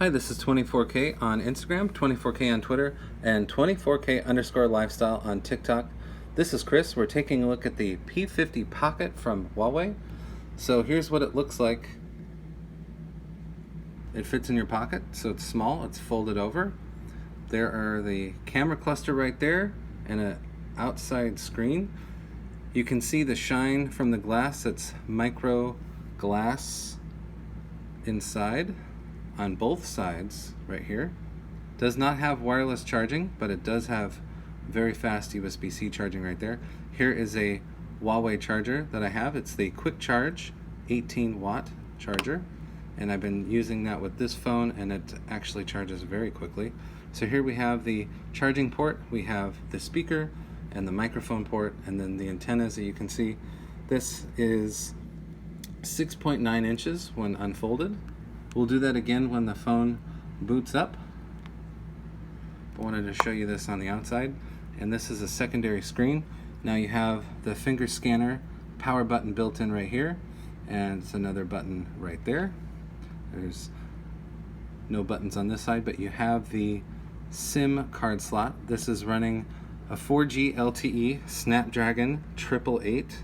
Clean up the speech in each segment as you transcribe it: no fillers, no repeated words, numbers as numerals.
Hi, this is 24K on Instagram, 24K on Twitter, and 24K_lifestyle on TikTok. This is Chris. We're taking a look at the P50 Pocket from Huawei. So here's what it looks like. It fits in your pocket, so it's small, it's folded over. There are the camera cluster right there and an outside screen. You can see the shine from the glass. It's micro glass inside on both sides right here. Does not have wireless charging, but it does have very fast USB-C charging right there. Here is a Huawei charger that I have. It's the quick charge 18-watt charger, and I've been using that with this phone, and it actually charges very quickly. So here we have the charging port, we have the speaker and the microphone port, and then the antennas that you can see. This is 6.9 inches when unfolded. We'll do that again when the phone boots up. I wanted to show you this on the outside, and this is a secondary screen. Now you have the finger scanner power button built in right here, and it's another button right there. There's no buttons on this side, but you have the SIM card slot. This is running a 4G LTE SnapDragon 888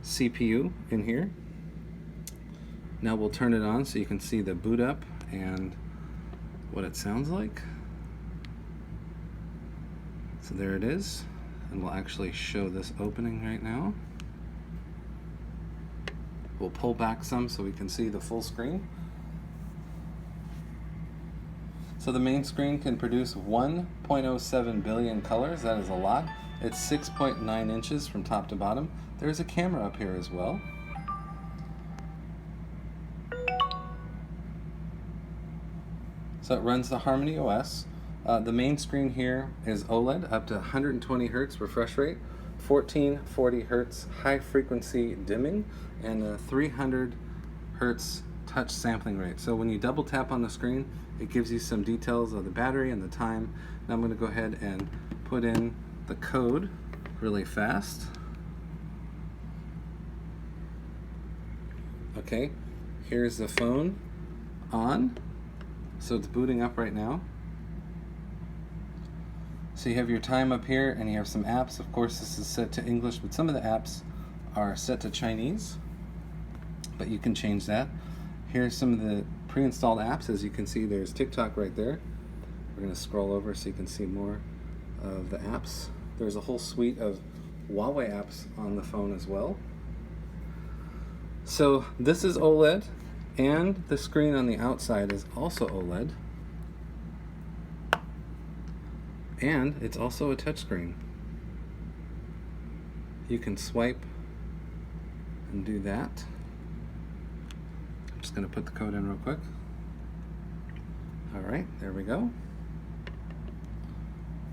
CPU in here. Now we'll turn it on so you can see the boot up and what it sounds like. So there it is, and we'll actually show this opening right now. We'll pull back some so we can see the full screen. So the main screen can produce 1.07 billion colors. That is a lot. It's 6.9 inches from top to bottom. There's a camera up here as well. So it runs the Harmony OS. The main screen here is OLED, up to 120 Hz refresh rate, 1440 Hz high frequency dimming, and a 300 Hz touch sampling rate. So when you double tap on the screen, it gives you some details of the battery and the time. Now I'm going to go ahead and put in the code really fast. Okay, here's the phone on. So it's booting up right now. So you have your time up here, and you have some apps. Of course, this is set to English, but some of the apps are set to Chinese, but you can change that. Here's some of the pre-installed apps. As you can see, there's TikTok right there. We're going to scroll over so you can see more of the apps. There's a whole suite of Huawei apps on the phone as well. So this is OLED, and the screen on the outside is also OLED, and it's also a touchscreen. You can swipe and do that. I'm just going to put the code in real quick. Alright, there we go.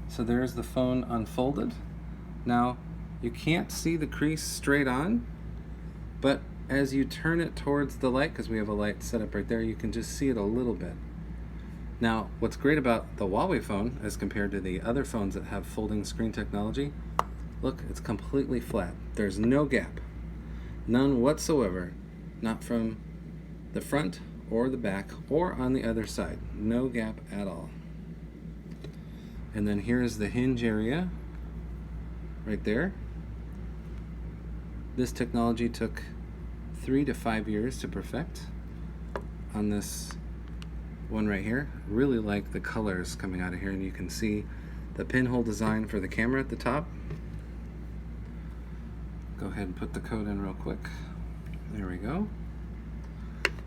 So there's the phone unfolded. Now, you can't see the crease straight on, but as you turn it towards the light, because we have a light set up right there, you can just see it a little bit. Now, what's great about the Huawei phone as compared to the other phones that have folding screen technology, look, it's completely flat. There's no gap. None whatsoever. Not from the front or the back or on the other side. No gap at all. And then here's the hinge area right there. This technology took 3 to 5 years to perfect on this one right here. Really like the colors coming out of here, and you can see the pinhole design for the camera at the top. Go ahead and put the code in real quick. There we go.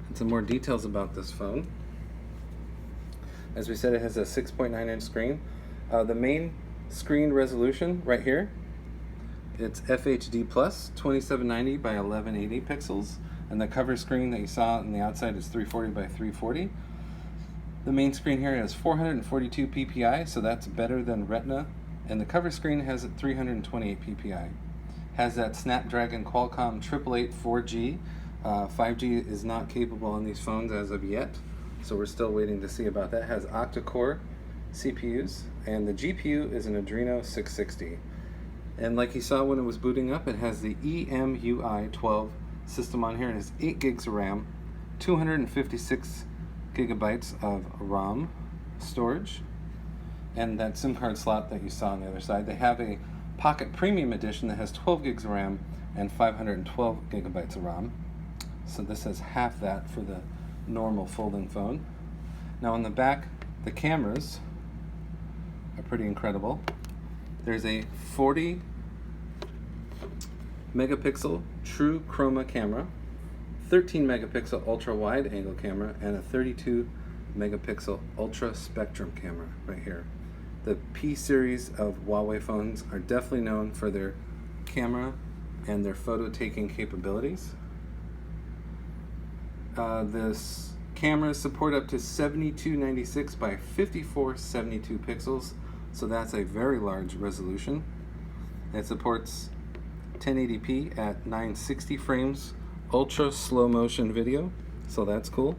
And some more details about this phone. As we said, it has a 6.9 inch screen. The main screen resolution right here, it's FHD plus 2790 by 1180 pixels, and the cover screen that you saw on the outside is 340 by 340. The main screen here has 442 ppi, so that's better than Retina, and the cover screen has 328 ppi. Has that Snapdragon Qualcomm 888 4G. 5G is not capable on these phones as of yet, so we're still waiting to see about that. It has Octa-core CPUs, and the GPU is an Adreno 660. And like you saw when it was booting up, it has the EMUI 12 system on here. It has 8 gigs of RAM, 256 gigabytes of ROM storage, and that SIM card slot that you saw on the other side. They have a Pocket Premium Edition that has 12 gigs of RAM and 512 gigabytes of ROM. So this has half that for the normal folding phone. Now on the back, the cameras are pretty incredible. There's a 40 megapixel True-Chroma camera, 13 megapixel ultra wide angle camera, and a 32 megapixel ultra spectrum camera right here. The P series of Huawei phones are definitely known for their camera and their photo taking capabilities. This cameras support up to 7296 by 5472 pixels, so that's a very large resolution. It supports 1080p at 960 frames, ultra slow motion video, so that's cool.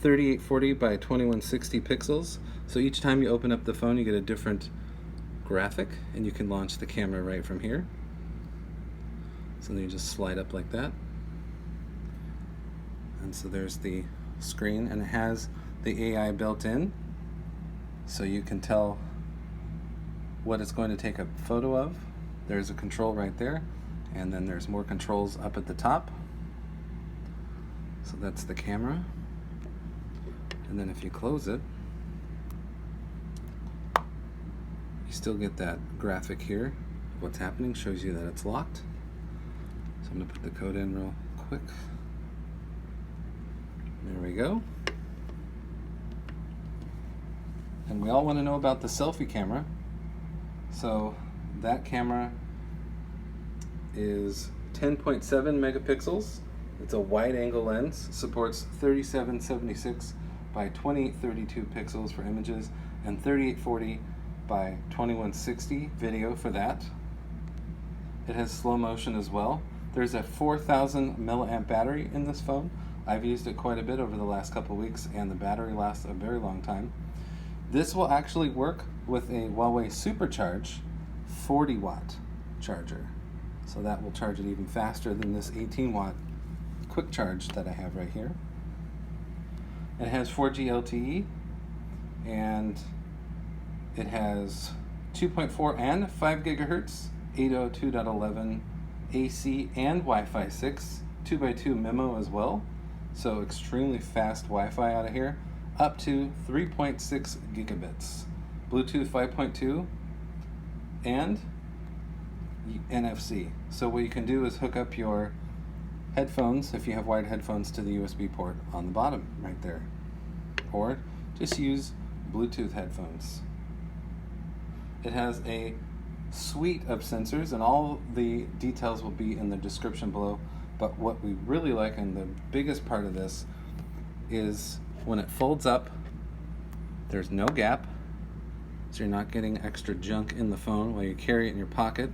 3840 by 2160 pixels, so each time you open up the phone you get a different graphic, and you can launch the camera right from here. So then you just slide up like that, and so there's the screen, and it has the AI built in, so you can tell what it's going to take a photo of. There's a control right there, and then there's more controls up at the top. So that's the camera, and then if you close it, you still get that graphic here. What's happening shows you that it's locked. So I'm going to put the code in real quick. There we go. And we all want to know about the selfie camera. So that camera is 10.7 megapixels. It's a wide angle lens, supports 3776 by 2832 pixels for images and 3840 by 2160 video for that. It has slow motion as well. There's a 4000 milliamp battery in this phone. I've used it quite a bit over the last couple weeks, and the battery lasts a very long time. This will actually work with a Huawei Supercharge 40 watt charger. So that will charge it even faster than this 18 watt quick charge that I have right here. It has 4G LTE, and it has 2.4 and 5 gigahertz, 802.11 AC and Wi-Fi 6, 2x2 MIMO as well. So extremely fast Wi-Fi out of here, up to 3.6 gigabits, Bluetooth 5.2, and NFC. So what you can do is hook up your headphones, if you have wired headphones, to the USB port on the bottom right there, or just use Bluetooth headphones. It has a suite of sensors, and all the details will be in the description below. But what we really like, and the biggest part of this, is when it folds up, there's no gap, so you're not getting extra junk in the phone while you carry it in your pocket.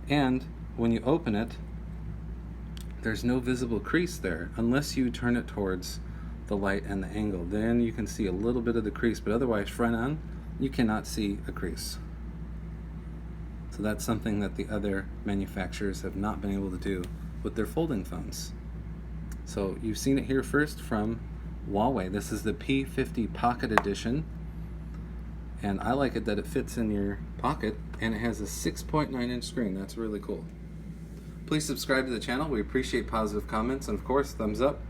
And when you open it, there's no visible crease there unless you turn it towards the light and the angle. Then you can see a little bit of the crease, but otherwise front on, you cannot see a crease. So that's something that the other manufacturers have not been able to do with their folding phones. So you've seen it here first from Huawei. This is the P50 Pocket Edition, and I like it that it fits in your pocket, and it has a 6.9 inch screen. That's really cool. Please subscribe to the channel. We appreciate positive comments, and of course, thumbs up.